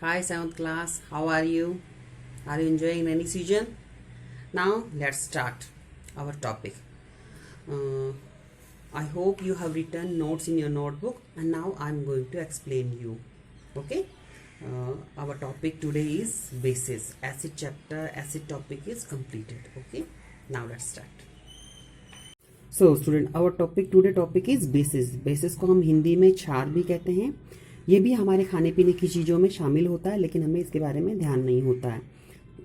Hi, 7th class. How are you? Are you enjoying rainy season? Now, let's start our topic. I hope you have written notes in your notebook, and now I'm going to explain you. Okay? Our topic today is bases. Acid chapter, acid topic is completed. Okay? Now, let's start. So, student, our topic is bases. Bases को हम हिंदी में क्षार भी कहते हैं. ये भी हमारे खाने पीने की चीज़ों में शामिल होता है, लेकिन हमें इसके बारे में ध्यान नहीं होता है.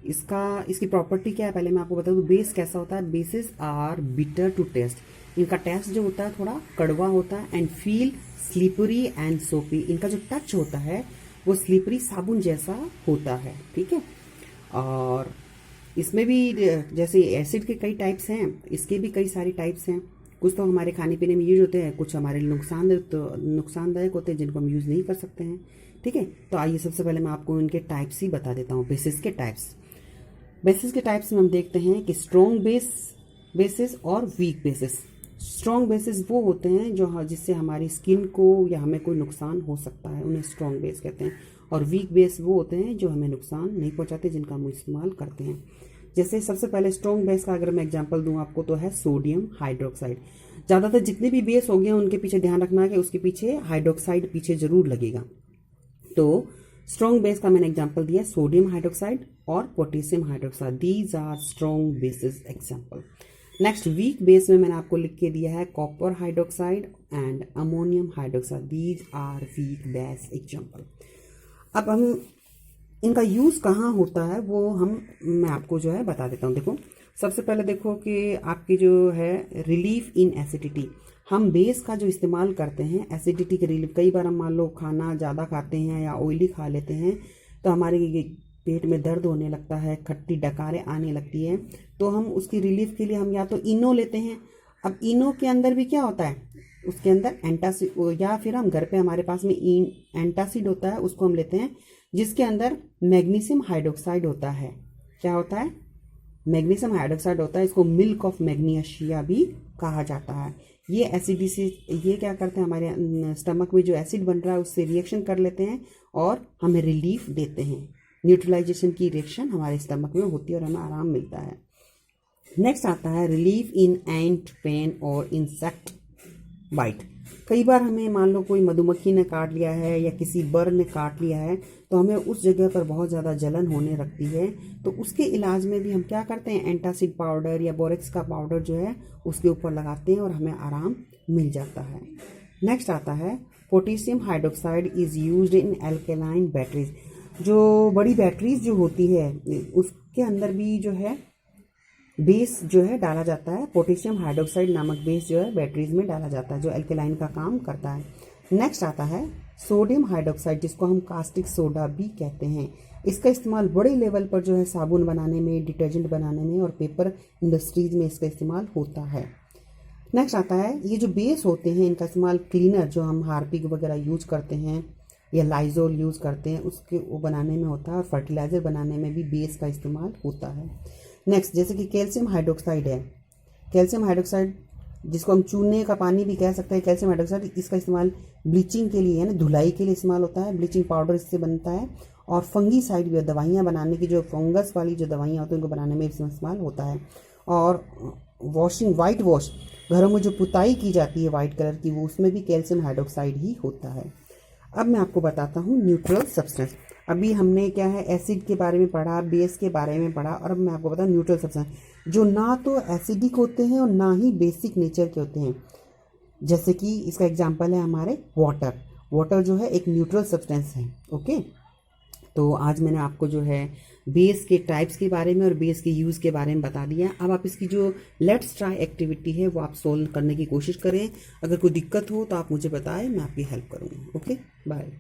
इसकी प्रॉपर्टी क्या है पहले मैं आपको बता दूं. बेस कैसा होता है? Bases are bitter to taste. इनका टेस्ट जो होता है थोड़ा कड़वा होता है. एंड फील स्लिपरी एंड सोपी. इनका जो टच होता है वो स्लिपरी साबुन जैसा होता है. ठीक है. और इसमें भी जैसे एसिड के कई टाइप्स हैं, इसके भी कई सारी टाइप्स हैं. कुछ तो हमारे खाने पीने में यूज होते हैं, कुछ हमारे नुकसानदायक होते हैं जिनको हम यूज़ नहीं कर सकते हैं. ठीक है. तो आइए सबसे पहले मैं आपको इनके टाइप्स ही बता देता हूँ. बेसिस के टाइप्स में हम देखते हैं कि स्ट्रॉन्ग बेसिस और वीक बेसिस. स्ट्रॉन्ग बेसिस वो होते हैं जो जिससे हमारी स्किन को या हमें कोई नुकसान हो सकता है, उन्हें स्ट्रॉन्ग बेस कहते हैं. और वीक बेस वो होते हैं जो हमें नुकसान नहीं पहुंचाते, जिनका हम इस्तेमाल करते हैं. जैसे सबसे पहले स्ट्रॉन्ग बेस का अगर मैं एग्जांपल दूं आपको तो है सोडियम हाइड्रोक्साइड. ज़्यादातर जितने भी बेस हो गए उनके पीछे ध्यान रखना है कि उसके पीछे हाइड्रोक्साइड पीछे जरूर लगेगा. तो स्ट्रॉन्ग बेस का मैंने एग्जांपल दिया सोडियम हाइड्रोक्साइड और potassium hydroxide. These are strong bases example. Next weak base में मैंने आपको लिख के दिया है copper hydroxide and ammonium hydroxide. These are weak base example. अब हम इनका यूज़ कहाँ होता है वो मैं आपको जो है बता देता हूँ. देखो सबसे पहले देखो कि आपकी जो है रिलीफ इन एसिडिटी. हम बेस का जो इस्तेमाल करते हैं एसिडिटी के रिलीफ. कई बार हम मान लो खाना ज़्यादा खाते हैं या ऑयली खा लेते हैं तो हमारे पेट में दर्द होने लगता है, खट्टी डकारें आने लगती है. तो हम उसकी रिलीफ के लिए हम या तो इनो लेते हैं. अब इनो के अंदर भी क्या होता है, उसके अंदर एंटासिड, या फिर हम घर पे हमारे पास में एंटासिड होता है, उसको हम लेते हैं जिसके अंदर मैग्नीशियम हाइड्रोक्साइड होता है. क्या होता है? मैग्नीशियम हाइड्रोक्साइड होता है. इसको मिल्क ऑफ मैग्नीशिया भी कहा जाता है. ये एसिडिटी, ये क्या करते हैं, हमारे स्टमक में जो एसिड बन रहा है उससे रिएक्शन कर लेते हैं और हमें रिलीफ देते हैं. न्यूट्रलाइजेशन की रिएक्शन हमारे स्टमक में होती है और हमें आराम मिलता है. नेक्स्ट आता है रिलीफ इन एंट पेन और इंसेक्ट बाइट. कई बार हमें मान लो कोई मधुमक्खी ने काट लिया है या किसी बर ने काट लिया है तो हमें उस जगह पर बहुत ज़्यादा जलन होने लगती है. तो उसके इलाज में भी हम क्या करते हैं, एंटासिड पाउडर या बोरेक्स का पाउडर जो है उसके ऊपर लगाते हैं और हमें आराम मिल जाता है. नेक्स्ट आता है potassium hydroxide is used in alkaline batteries. जो बड़ी बैटरीज जो होती है उसके अंदर भी जो है बेस जो है डाला जाता है. पोटेशियम हाइड्रोक्साइड नामक बेस जो है बैटरीज में डाला जाता है जो एल्केलाइन का काम करता है. नेक्स्ट आता है सोडियम हाइड्रोक्साइड जिसको हम कास्टिक सोडा भी कहते हैं. इसका इस्तेमाल बड़े लेवल पर जो है साबुन बनाने में, डिटर्जेंट बनाने में और पेपर इंडस्ट्रीज में इसका इस्तेमाल होता है. नेक्स्ट आता है ये जो बेस होते हैं इनका इस्तेमाल क्लीनर जो हम हार्पिक वगैरह यूज करते हैं या लाइजोल यूज करते हैं उसके वो बनाने में होता है. और फर्टिलाइजर बनाने में भी बेस का इस्तेमाल होता है. नेक्स्ट जैसे कि कैल्शियम हाइड्रोक्साइड है. कैल्शियम हाइड्रोक्साइड जिसको हम चूने का पानी भी कह सकते हैं. कैल्शियम हाइड्रोक्साइड इसका इस्तेमाल ब्लीचिंग के लिए, है ना, धुलाई के लिए इस्तेमाल होता है. ब्लीचिंग पाउडर इससे बनता है. और फंगीसाइड भी, दवाइयाँ बनाने की, जो फंगस वाली जो दवाइयाँ होती हैं उनको बनाने में इस्तेमाल होता है. और वाइट वॉश, घरों में जो पुताई की जाती है वाइट कलर की, वो उसमें भी कैल्शियम हाइड्रोक्साइड ही होता है. अब मैं आपको बताता हूँ न्यूट्रल सब्सटेंस. अभी हमने क्या है एसिड के बारे में पढ़ा, बेस के बारे में पढ़ा, और अब मैं आपको बताऊँ न्यूट्रल सब्सटेंस जो ना तो एसिडिक होते हैं और ना ही बेसिक नेचर के होते हैं. जैसे कि इसका एग्जांपल है हमारे वाटर जो है एक न्यूट्रल सब्सटेंस है. ओके. तो आज मैंने आपको जो है बेस के टाइप्स के बारे में और बेस के यूज़ के बारे में बता दिया. अब आप इसकी जो लेट्स ट्राई एक्टिविटी है वो आप सोल्व करने की कोशिश करें. अगर कोई दिक्कत हो तो आप मुझे बताएं, मैं आपकी हेल्प करूँगी. Okay, bye.